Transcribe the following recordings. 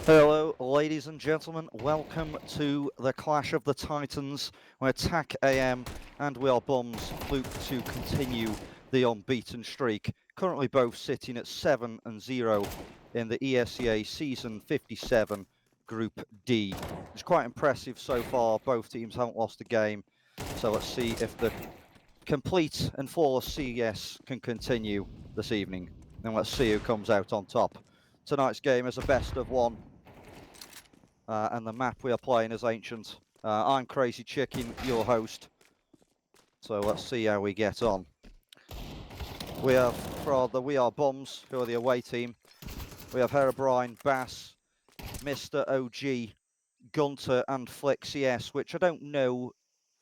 Hello, ladies and gentlemen. Welcome to the Clash of the Titans, where TacAM and WEareBUMS look to continue the unbeaten streak. Currently, both sitting at 7-0 in the ESEA Season 57 Group D. It's quite impressive so far. Both teams haven't lost a game, so let's see if the complete and flawless CS can continue this evening. And let's see who comes out on top. Tonight's game is a best of one. And the map we are playing is Ancient. I'm Crazy Chicken, your host. So let's see how we get on. We have for the WEareBUMS, who are the away team. We have Herobrine, Bass, Mr. OG, Gunter, and Flick CS, which I don't know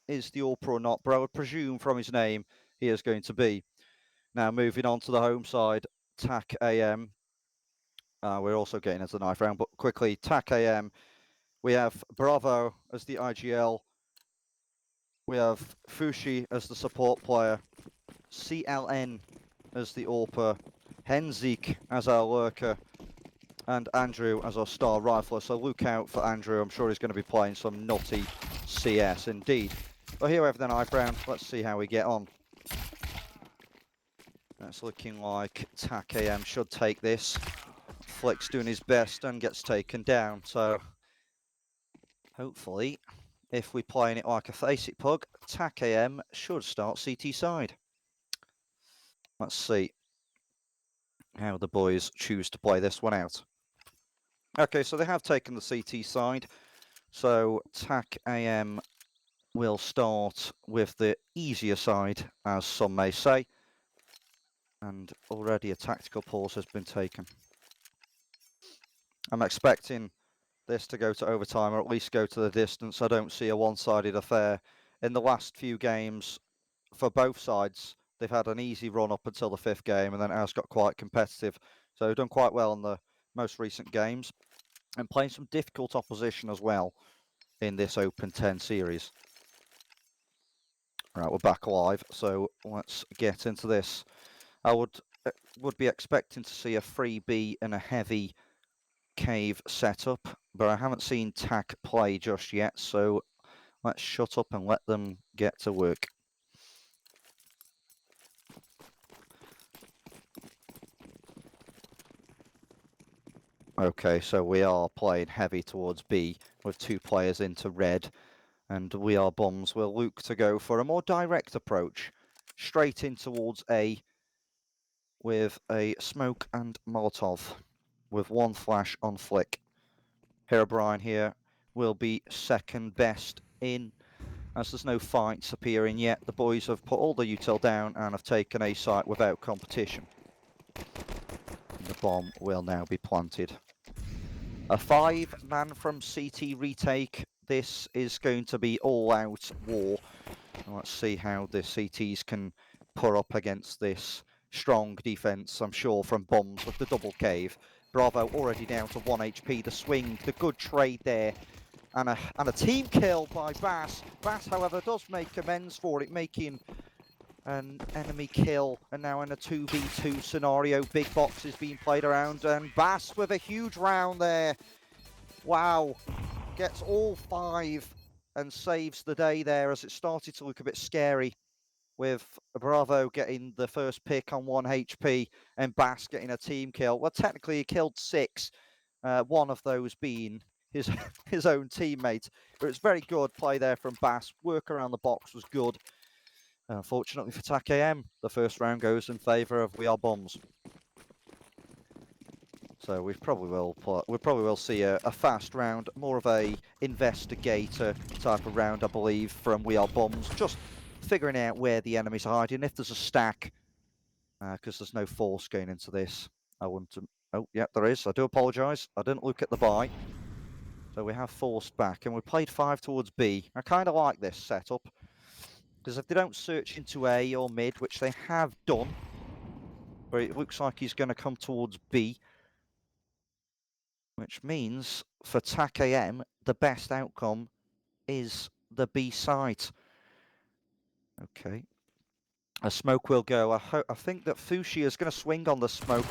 is the AWPer or not, but I would presume from his name he is going to be. Now moving on to the home side, TacAM. We're also getting into the knife round, but quickly, TacAM. We have Bravo as the IGL. We have Fushi as the support player, CLN as the AWPer, Henzik as our lurker, and Andrew as our star rifler. So look out for Andrew. I'm sure he's going to be playing some nutty CS indeed. But here we have the knife round. Let's see how we get on. That's looking like TacAM should take this. Flick's doing his best and gets taken down. So hopefully, if we're playing it like a basic pug, TacAM should start CT side. Let's see how the boys choose to play this one out. Okay, so they have taken the CT side. So TacAM will start with the easier side, as some may say. And already a tactical pause has been taken. I'm expecting this to go to overtime, or at least go to the distance. I don't see a one-sided affair. In the last few games, for both sides, they've had an easy run up until the fifth game, and then it has got quite competitive. So they've done quite well in the most recent games, and playing some difficult opposition as well in this Open10 series. Right, we're back live, so let's get into this. I would be expecting to see a 3B and a heavy cave setup, but I haven't seen Tac play just yet, so let's shut up and let them get to work. Okay, so we are playing heavy towards B with two players into red, and WEareBUMS will look to go for a more direct approach, straight in towards A with a smoke and Molotov, with one flash on Flick. Herobrine here will be second best in, as there's no fights appearing yet. The boys have put all the util down and have taken A site without competition. The bomb will now be planted. A 5-man from CT retake. This is going to be all-out war. Let's see how the CTs can put up against this strong defense, I'm sure, from BUMS with the double cave. Bravo already down to 1 HP. The swing, the good trade there. And a team kill by Bass. Bass, however, does make amends for it, making an enemy kill, and now in a 2v2 scenario. Big boxes being played around, and Bass with a huge round there. Wow, gets all 5 and saves the day there, as it started to look a bit scary with Bravo getting the first pick on 1 HP and Bass getting a team kill. Well, technically he killed 6, one of those being his own teammate, but it's very good play there from Bass. Work around the box was good. Unfortunately for TacAM, the first round goes in favour of WEareBUMS. So we probably will see a fast round, more of a investigator type of round, I believe, from WEareBUMS. Just figuring out where the enemies are hiding, if there's a stack, because there's no force going into this. I want to. Oh, yeah, there is. I do apologise. I didn't look at the buy. So we have force back, and we played 5 towards B. I kind of like this setup, because if they don't search into A or mid, which they have done, but it looks like he's going to come towards B, which means for TacAM, the best outcome is the B site. Okay. A smoke will go. I think that Fushi is going to swing on the smoke.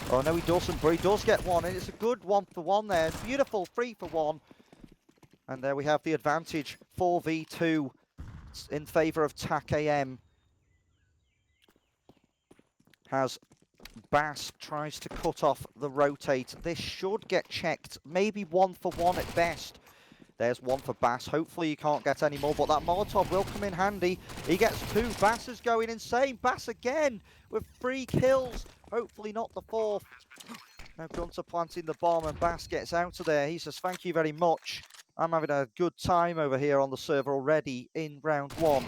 Oh no, he doesn't, but he does get one, and it's a good 1-for-1 there. Beautiful 3-for-1. And there we have the advantage, 4v2 in favour of TacAM. As Bass tries to cut off the rotate. This should get checked, maybe 1-for-1 at best. There's one for Bass. Hopefully he can't get any more, but that Molotov will come in handy. He gets 2. Bass is going insane. Bass again with 3 kills. Hopefully not the 4th. Now Gunter planting the bomb and Bass gets out of there. He says, thank you very much. I'm having a good time over here on the server already in round 1.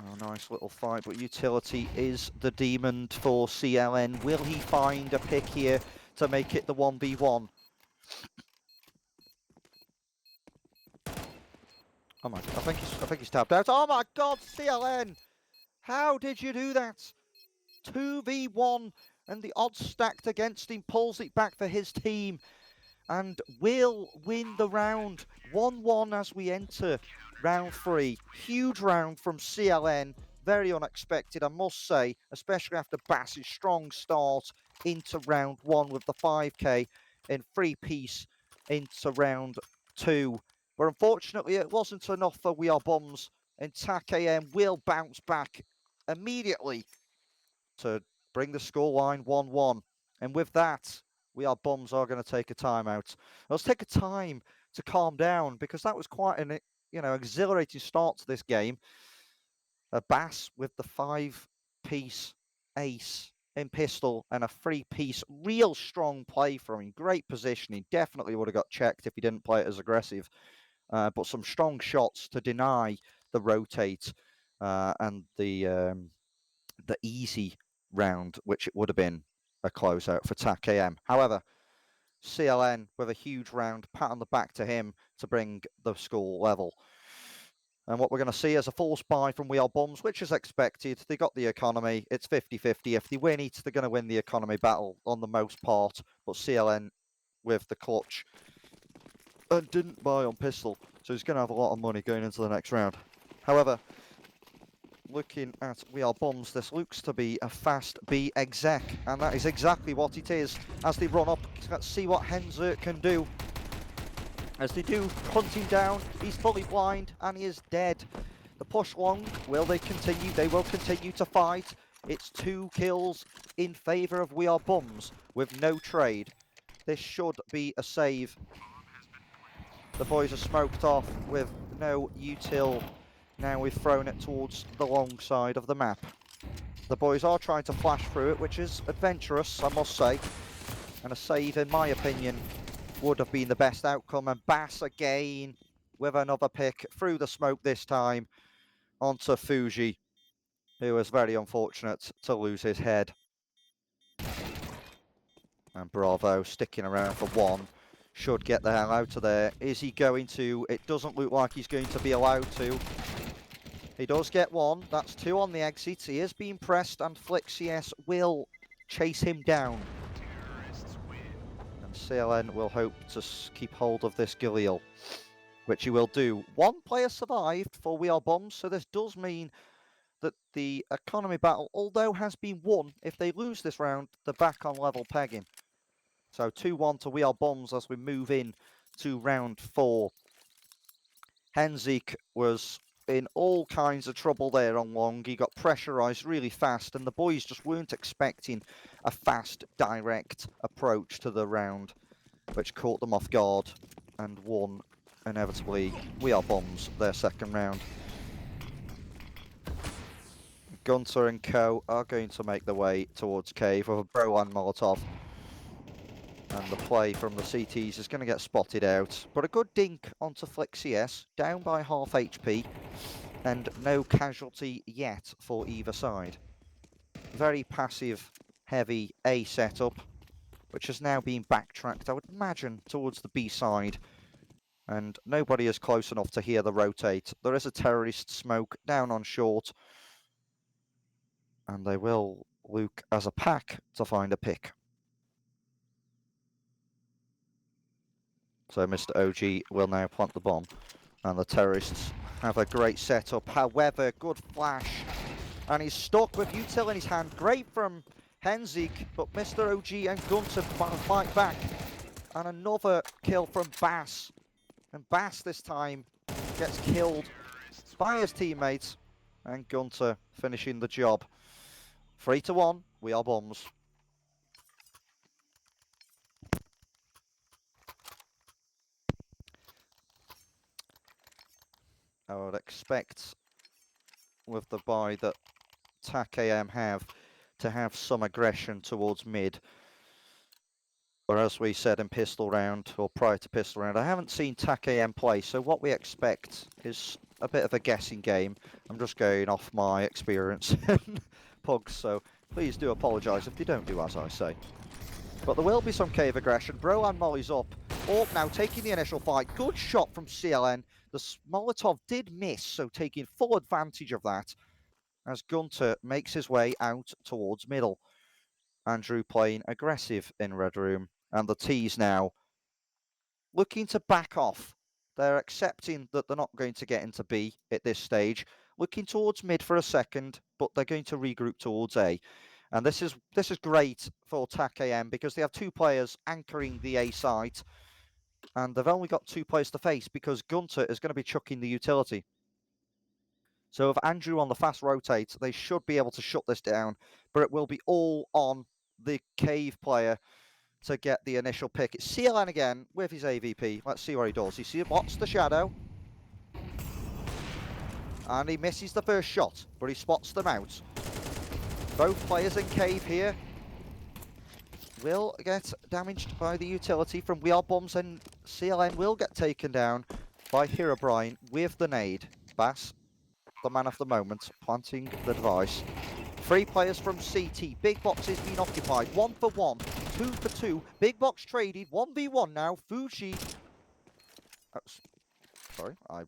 Oh, nice little fight, but utility is the demon for CLN. Will he find a pick here to make it the 1v1? Oh my, I think he's tapped out. Oh my God, CLN! How did you do that? 2v1, and the odds stacked against him, pulls it back for his team, and will win the round. 1-1 as we enter round 3. Huge round from CLN. Very unexpected, I must say, especially after Bass's strong start into round 1 with the 5k in 3-piece into round 2. But unfortunately, it wasn't enough for WEareBUMS, and TacAM will bounce back immediately to bring the scoreline 1-1. And with that, WEareBUMS are going to take a timeout. Let's take a time to calm down, because that was quite an exhilarating start to this game. A Bass with the 5-piece ace in pistol and a 3-piece, real strong play from him. Great positioning. Definitely would have got checked if he didn't play it as aggressive. But some strong shots to deny the rotate and the easy round, which it would have been a closeout for TacAM. However, CLN with a huge round, pat on the back to him to bring the score level. And what we're going to see is a false buy from WEareBUMS, which is expected. They got the economy. It's 50-50. If they win it, they're going to win the economy battle on the most part. But CLN with the clutch and didn't buy on pistol, so he's going to have a lot of money going into the next round. However, looking at WEareBUMS, this looks to be a fast B exec, and that is exactly what it is. As they run up, let's see what Henzert can do. As they do, hunt him down, he's fully blind, and he is dead. The push long, will they continue? They will continue to fight. It's 2 kills in favour of WEareBUMS with no trade. This should be a save. The boys are smoked off with no util. Now we've thrown it towards the long side of the map. The boys are trying to flash through it, which is adventurous, I must say. And a save, in my opinion, would have been the best outcome. And Bass again with another pick through the smoke this time onto Fuji, who was very unfortunate to lose his head. And Bravo sticking around for 1. Should get the hell out of there. Is he going to? It doesn't look like he's going to be allowed to. He does get 1. That's 2 on the exit. He is being pressed, and FlixCS will chase him down. And CLN will hope to keep hold of this Galil, which he will do. 1 player survived for WEareBUMS, so this does mean that the economy battle, although has been won, if they lose this round, they're back on level pegging. So 2-1 to WEareBUMS as we move in to round 4. Henzik was in all kinds of trouble there on long. He got pressurised really fast, and the boys just weren't expecting a fast, direct approach to the round, which caught them off guard and won, inevitably, WEareBUMS their second round. Gunter and co are going to make their way towards cave with a bro and Molotov. And the play from the CTs is going to get spotted out. But a good dink onto FlixCS, down by half HP. And no casualty yet for either side. Very passive, heavy A setup, which has now been backtracked, I would imagine, towards the B side. And nobody is close enough to hear the rotate. There is a terrorist smoke down on short. And they will look as a pack to find a pick. So Mr. OG will now plant the bomb. And the terrorists have a great setup. However, good flash And he's stuck with Util in his hand. Great from Henzik, but Mr. OG and Gunter fight back. And another kill from Bass. And Bass this time gets killed by his teammates. And Gunter finishing the job. 3-1, we are Bums. I would expect with the buy that TacAM have to have some aggression towards mid. Or as we said in pistol round, or prior to pistol round, I haven't seen TacAM play, so what we expect is a bit of a guessing game. I'm just going off my experience in pugs, so please do apologise if you don't do as I say. But there will be some cave aggression. Brohan mollies up. Orp now taking the initial fight. Good shot from CLN. The Molotov did miss, so taking full advantage of that as Gunter makes his way out towards middle. Andrew playing aggressive in Red Room. And the T's now looking to back off. They're accepting that they're not going to get into B at this stage. Looking towards mid for a second, but they're going to regroup towards A. And this is great for TacAM because they have two players anchoring the A site. And they've only got two players to face because Gunter is going to be chucking the utility. So with Andrew on the fast rotate, they should be able to shut this down. But it will be all on the cave player to get the initial pick. It's CLN again with his AVP. Let's see what he does. He spots the shadow. And he misses the first shot, but he spots them out. Both players in cave here will get damaged by the utility from WEareBUMS, and CLN will get taken down by Herobrine with the nade. Bass, the man of the moment, planting the device. 3 players from CT. Big box is being occupied. 1 for 1. 2 for 2. Big box traded. 1v1 now. Fuji. Oh, sorry, I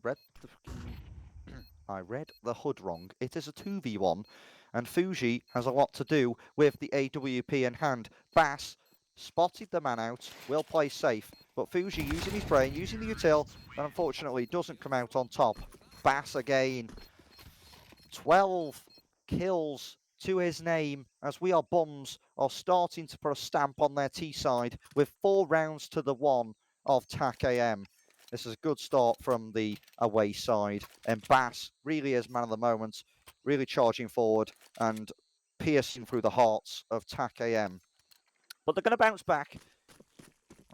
read the HUD wrong. It is a 2v1. And Fuji has a lot to do with the AWP in hand. Bass spotted the man out. Will play safe. But Fuji using his brain, using the util, and unfortunately doesn't come out on top. Bass again. 12 kills to his name as WEareBUMS are starting to put a stamp on their T side with 4 rounds to the 1 of TacAM. This is a good start from the away side, and Bass really is man of the moment, really charging forward and piercing through the hearts of TacAM. But they're going to bounce back,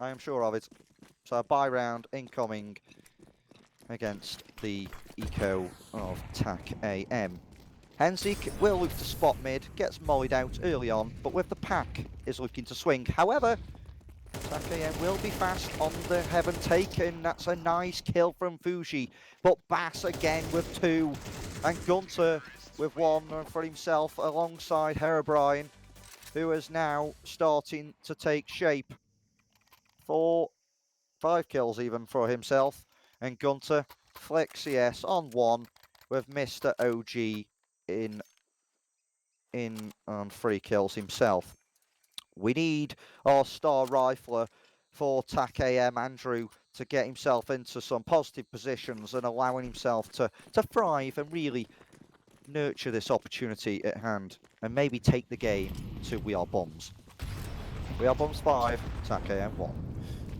I am sure of it. So a buy round incoming against the eco of TacAM. Henzik will look to spot mid, gets mollied out early on, but with the pack is looking to swing. However, TacAM will be fast on the heaven take, and that's a nice kill from Fuji. But Bass again with 2, and Gunter with 1 for himself alongside Herobrine, who is now starting to take shape. 4, 5 kills even for himself, and Gunter flicks yes on 1 with Mr. OG in on 3 kills himself. We need our star rifler for TacAM, Andrew, to get himself into some positive positions and allowing himself to thrive and really nurture this opportunity at hand and maybe take the game to WEareBUMS. WEareBUMS 5, TacAM 1.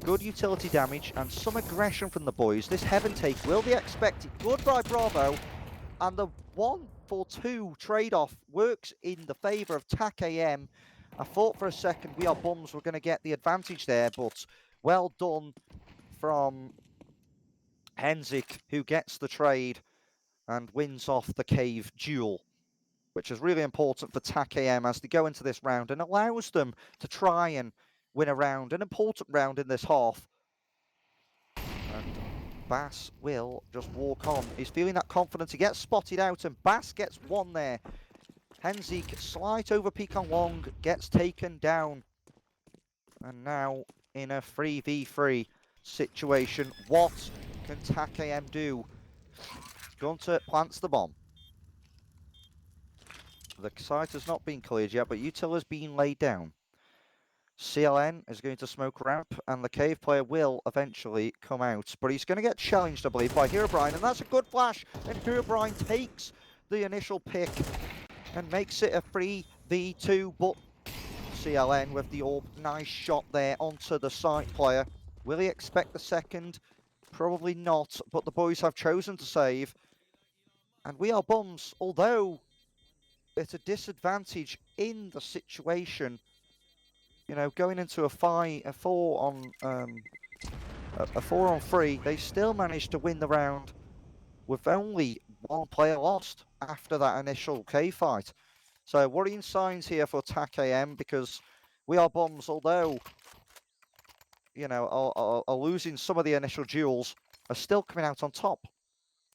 Good utility damage and some aggression from the boys. This heaven take will be expected. Good by Bravo, and the 1 for 2 trade-off works in the favour of TacAM. I thought for a second WEareBUMS were going to get the advantage there, but well done from Henzik, who gets the trade and wins off the cave duel, which is really important for TacAM as they go into this round and allows them to try and win a round, an important round in this half. And Bass will just walk on. He's feeling that confidence. He gets spotted out, and Bass gets 1 there. Henzik, slight over peak on long, gets taken down. And now in a 3v3 situation, what can TacAM do? Gunter plants the bomb. The site has not been cleared yet, but util has been laid down. CLN is going to smoke ramp, and the cave player will eventually come out. But he's going to get challenged, I believe, by Herobrine, and that's a good flash. And Herobrine takes the initial pick and makes it a 3v2, but CLN with the orb. Nice shot there onto the site player. Will he expect the second? Probably not, but the boys have chosen to save. And WEareBUMS, although it's a disadvantage in the situation, you know, going into a 4-on-3, they still managed to win the round with only one player lost after that initial cave fight. So worrying signs here for TacAM, because WEareBUMS, although, you know, are losing some of the initial duels, are still coming out on top.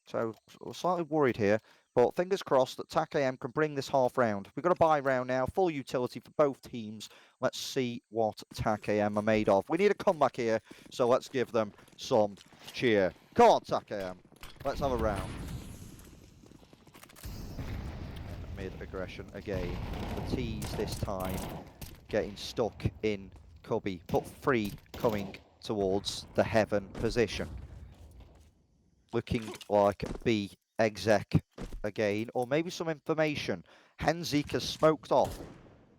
So we're slightly worried here, but fingers crossed that TacAM can bring this half round. We've got a buy round now, full utility for both teams. Let's see what TacAM are made of. We need a comeback here, so let's give them some cheer. Come on, TacAM. Let's have a round. Mid-aggression again. The tease this time, getting stuck in cubby, but free coming towards the heaven position. Looking like B exec again, or maybe some information. Henzik has smoked off.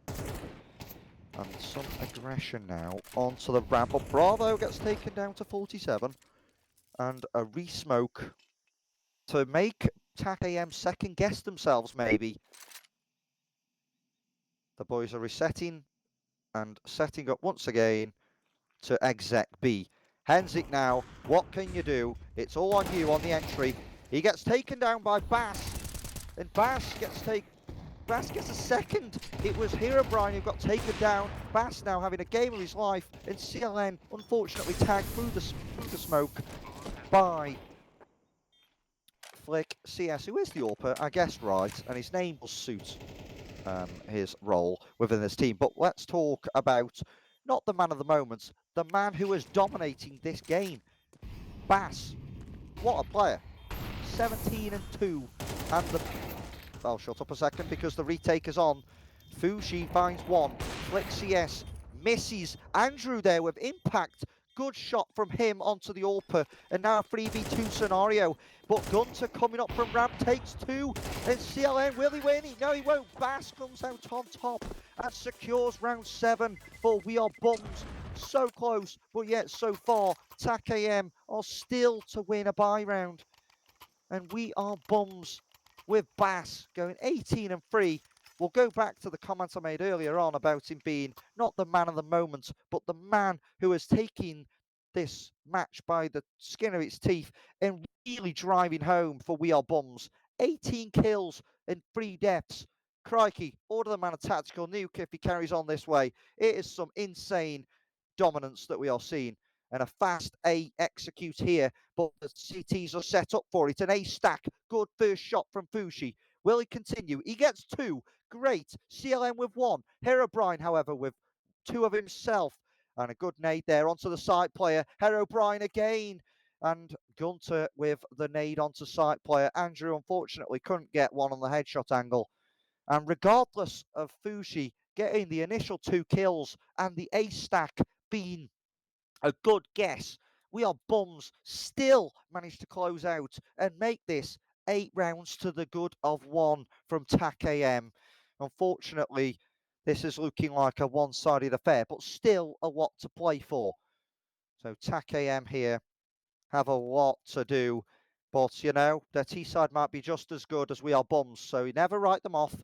And some aggression now onto the ramp up. Bravo gets taken down to 47. And a re-smoke to make TacAM second guess themselves, maybe. The boys are resetting and setting up once again to exec B. Henzik now, what can you do? It's all on you on the entry. He gets taken down by Bass, and Bass gets a second. It was Herobrine who got taken down. Bass now having a game of his life, and CLN unfortunately tagged through the smoke by Flick CS, who is the AWPer, I guessed right, and his name will suit his role within this team. But let's talk about not the man of the moment, the man who is dominating this game. Bass, what a player. 17 and 2, and the... I'll shut up a second because the retake is on. Fushi finds one. Flick CS misses. Andrew there with impact. Good shot from him onto the AWPer, and now a 3v2 scenario. But Gunter coming up from ramp takes two, and CLN, will he win it? No, he won't. Bass comes out on top and secures round 7 for WEareBUMS. So close, but yet so far, TacAM are still to win a buy round. And WEareBUMS with Bass going 18 and 3. We'll go back to the comments I made earlier on about him being not the man of the moment, but the man who is taking this match by the skin of its teeth and really driving home for WEareBUMS. 18 kills and 3 deaths. Crikey, order the man a tactical nuke if he carries on this way. It is some insane dominance that we are seeing. And a fast A execute here, but the CTs are set up for it. An A stack, good first shot from Fushi. Will he continue? He gets 2, great. CLN with 1. Herobrine, however, with 2 of himself. And a good nade there onto the side player. Herobrine again. And Gunter with the nade onto side player. Andrew, unfortunately, couldn't get one on the headshot angle. And regardless of Fushi getting the initial 2 kills and the A stack being a good guess, WEareBUMS still managed to close out and make this 8 rounds to the good of 1 from TacAM. Unfortunately, this is looking like a one-sided affair, but still a lot to play for. So TacAM here have a lot to do, but you know, their T-side might be just as good as WEareBUMS, so you never write them off.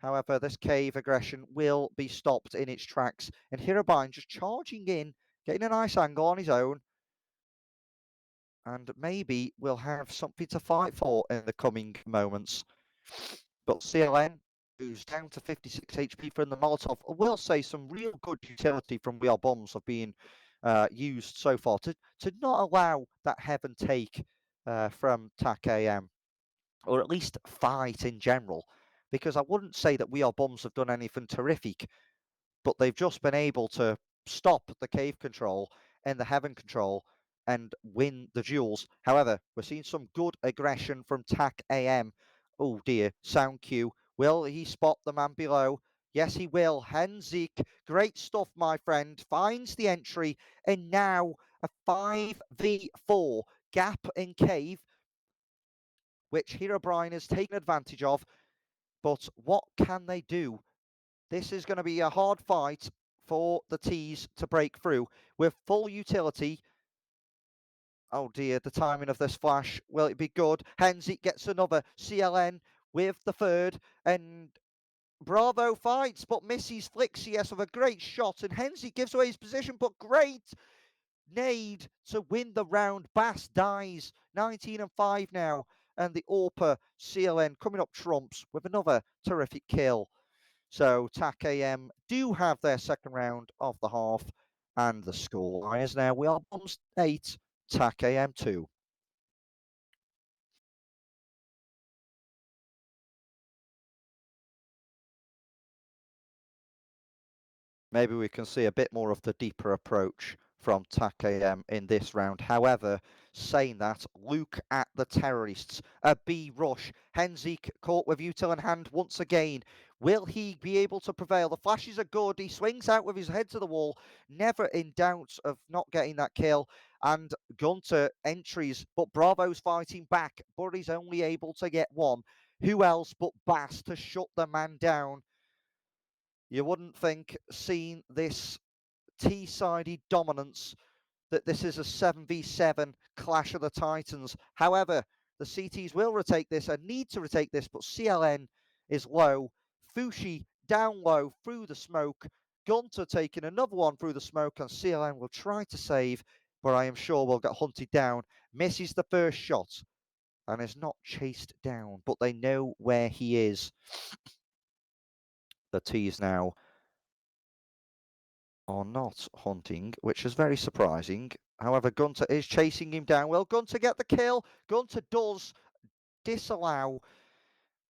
However, this cave aggression will be stopped in its tracks, and Herobrine just charging in, getting a nice angle on his own, and maybe we'll have something to fight for in the coming moments. But CLN, who's down to 56 HP from the Molotov, I will say some real good utility from WEareBUMS have been used so far to not allow that heaven take from TacAM, or at least fight in general. Because I wouldn't say that WEareBUMS have done anything terrific, but they've just been able to stop the cave control and the heaven control and win the duels. However, we're seeing some good aggression from TacAM. Oh dear, sound cue. Will he spot the man below? Yes, he will. Henzik, great stuff, my friend. Finds the entry, and now a 5v4 gap in cave, which Herobrine has taken advantage of. But what can they do? This is going to be a hard fight for the T's to break through with full utility. Oh dear, the timing of this flash. Will it be good? Henzik gets another. CLN with the third. And Bravo fights, but misses Flixius with a great shot. And Henzik gives away his position, but great nade to win the round. Bass dies. 19-5 now. And the AWPA CLN coming up trumps with another terrific kill. So TacAM do have their second round of the half, and the scoreline is now WEareBUMS 8, TacAM 2. Maybe we can see a bit more of the deeper approach from TacAM in this round. However, saying that, look at the terrorists. A B rush. Henzik caught with util in hand once again. Will he be able to prevail? The flashes are good. He swings out with his head to the wall. Never in doubt of not getting that kill. And Gunter entries, but Bravo's fighting back. But he's only able to get one. Who else but Bass to shut the man down? You wouldn't think, seeing this T-sided dominance, that this is a 7v7 clash of the Titans. However, the CTs will retake this and need to retake this, but CLN is low. Fushi down low through the smoke. Gunter taking another one through the smoke, and CLN will try to save, but I am sure will get hunted down. Misses the first shot and is not chased down, but they know where he is. The T's now are not hunting, which is very surprising. However, Gunter is chasing him down. Will Gunter get the kill? Gunter does disallow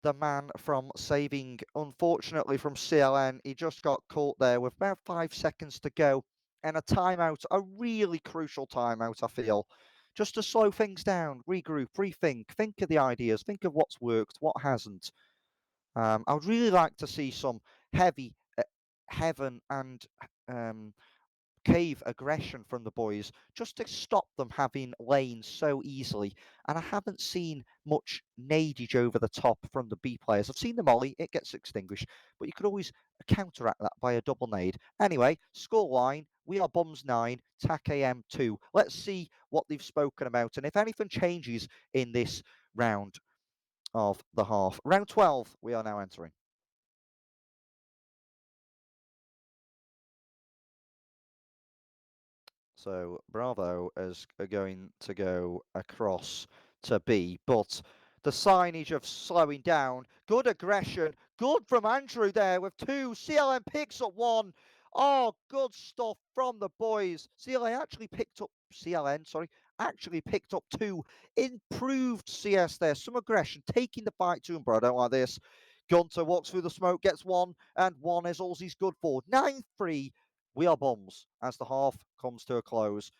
the man from saving, unfortunately, from CLN. He just got caught there with about 5 seconds to go. And a timeout, a really crucial timeout, I feel. Just to slow things down, regroup, rethink, think of the ideas, think of what's worked, what hasn't. I would really like to see some heavy heaven and cave aggression from the boys just to stop them having lanes so easily. And I haven't seen much nadage over the top from the B players. I've seen the molly, it gets extinguished, but you could always counteract that by a double nade. Anyway, scoreline, WEareBUMS 9, TacAM 2. Let's see what they've spoken about and if anything changes in this round of the half. Round 12, we are now entering. So Bravo is going to go across to B, but the signage of slowing down, good aggression, good from Andrew there with two. CLN picks up one. Oh, good stuff from the boys. CLN actually picked up two. Improved CS there, some aggression, taking the fight to him, bro. I don't like this. Gunter walks through the smoke, gets one, and one is all he's good for. 9-3. WEareBUMS as the half comes to a close.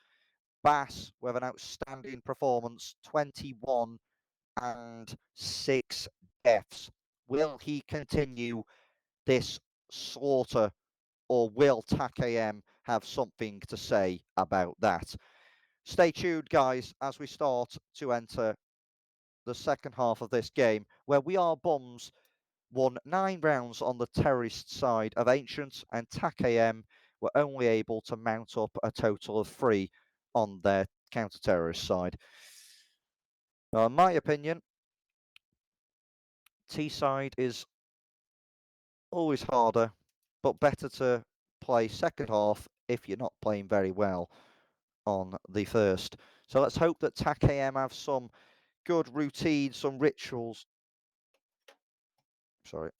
Bass with an outstanding performance, 21 and 6 deaths. Will he continue this slaughter, or will TacAM have something to say about that? Stay tuned, guys, as we start to enter the second half of this game, where WEareBUMS won 9 rounds on the terrorist side of Ancient, and TacAM were only able to mount up a total of 3 on their counter-terrorist side. Now, in my opinion, T-side is always harder, but better to play second half if you're not playing very well on the first. So let's hope that TacAM have some good routines, some rituals. Sorry.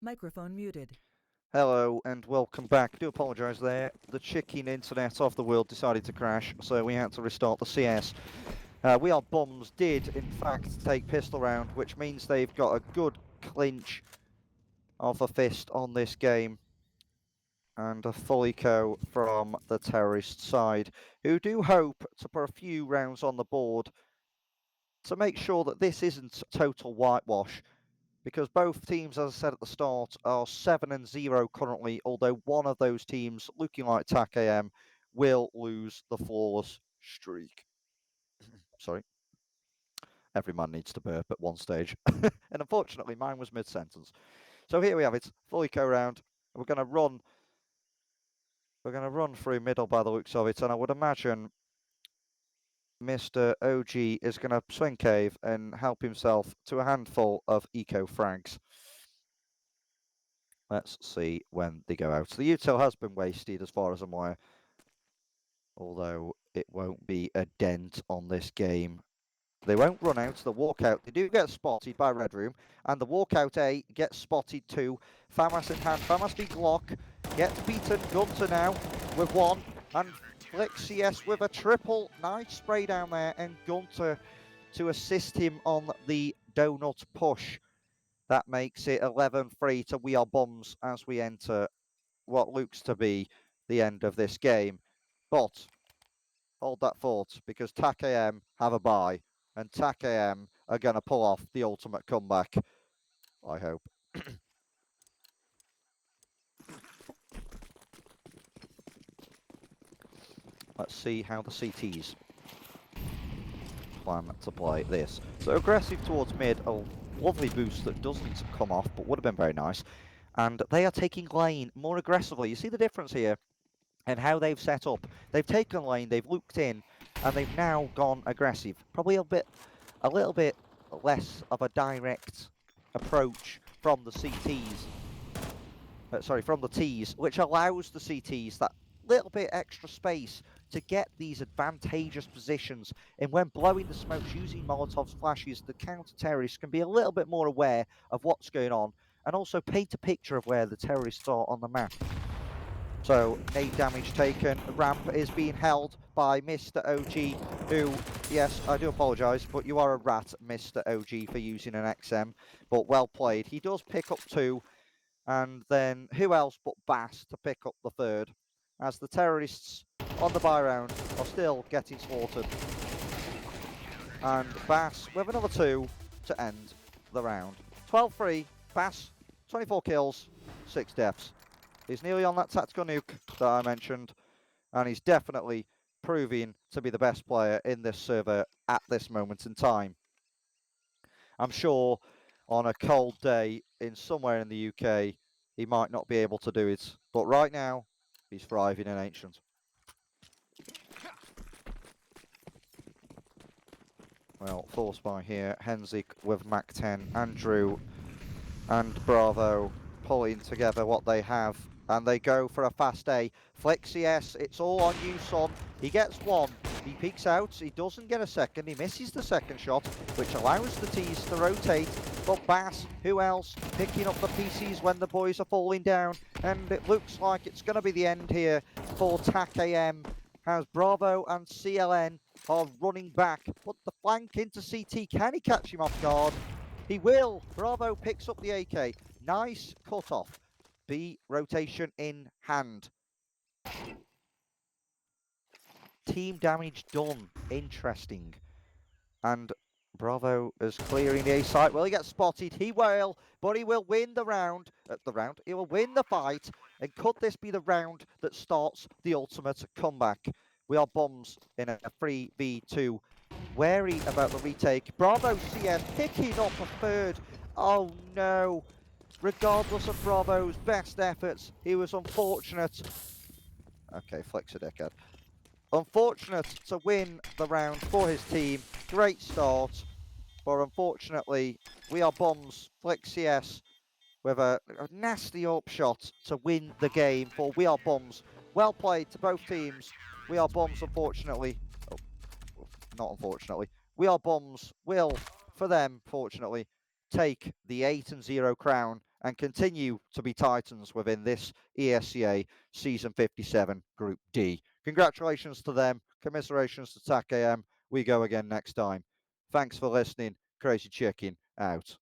Microphone muted. Hello and welcome back. Do apologise there. The chicken internet of the world decided to crash, so we had to restart the CS. WEareBUMS did, in fact, take pistol round, which means they've got a good clinch of a fist on this game. And a fully co from the terrorist side, who do hope to put a few rounds on the board to make sure that this isn't total whitewash. Because both teams, as I said at the start, are 7-0 currently, although one of those teams, looking like TacAM, will lose the flawless streak. Sorry. Every man needs to burp at one stage. And unfortunately, mine was mid-sentence. So here we have it, fully co-round. We're going to run through middle by the looks of it, and I would imagine Mr. OG is going to swing cave and help himself to a handful of eco frags. Let's see when they go out. So the util has been wasted as far as I'm aware, although it won't be a dent on this game. They won't run out, the walkout. They do get spotted by Red Room, and the walkout A gets spotted too. FAMAS in hand, FAMAS v Glock, gets beaten. Gunter now with one, and FlexCS with a triple. Nice spray down there, and Gunter to assist him on the donut push. That makes it 11-3 to WEareBUMS as we enter what looks to be the end of this game. But hold that thought, because TacAM have a bye, and TacAM are going to pull off the ultimate comeback, I hope. Let's see how the CTs plan to play this. So aggressive towards mid, a lovely boost that doesn't come off, but would have been very nice. And they are taking lane more aggressively. You see the difference here and how they've set up. They've taken lane, they've looked in, and they've now gone aggressive. Probably a little bit less of a direct approach from the CTs. From the Ts, which allows the CTs that little bit extra space to get these advantageous positions. And when blowing the smokes using Molotov's flashes, the counter-terrorists can be a little bit more aware of what's going on and also paint a picture of where the terrorists are on the map. So, 8 damage taken. The ramp is being held by Mr. OG, who, yes, I do apologise, but you are a rat, Mr. OG, for using an XM. But well played. He does pick up 2, and then who else but Bass to pick up the 3rd, as the terrorists on the buy round are still getting slaughtered. And Bass with another 2 to end the round. 12-3, Bass, 24 kills, 6 deaths. He's nearly on that tactical nuke that I mentioned, and he's definitely proving to be the best player in this server at this moment in time. I'm sure on a cold day in somewhere in the UK, he might not be able to do it, but right now, he's thriving in Ancient. Well, force by here, Henzik with Mac 10, Andrew and Bravo pulling together what they have, and they go for a fast A. FlexCS, it's all on you, son. He gets 1, he peeks out, he doesn't get a second, he misses the second shot, which allows the T's to rotate. But Bass, who else, picking up the PCs when the boys are falling down, and it looks like it's going to be the end here for TacAM, as Bravo and CLN are running back, but the flank into CT, can he catch him off guard? He will. Bravo picks up the AK. Nice cut off. B rotation in hand. Team damage done. Interesting. And Bravo is clearing the A site. Will he get spotted? He will, but he will win the round. He will win the fight. And could this be the round that starts the ultimate comeback? WEareBUMS in a 3v2. Wary about the retake. Bravo CS picking up a 3rd. Oh no. Regardless of Bravo's best efforts, he was unfortunate. Okay, flex a dickhead. Unfortunate to win the round for his team. Great start. But unfortunately, WEareBUMS, FlexCS with a nasty upshot to win the game for WEareBUMS. Well played to both teams. WEareBUMS, unfortunately, not unfortunately, WEareBUMS will, for them, fortunately, take the 8-0 crown and continue to be titans within this ESEA Season 57 Group D. Congratulations to them. Commiserations to TacAM. We go again next time. Thanks for listening. Crazy Chicken out.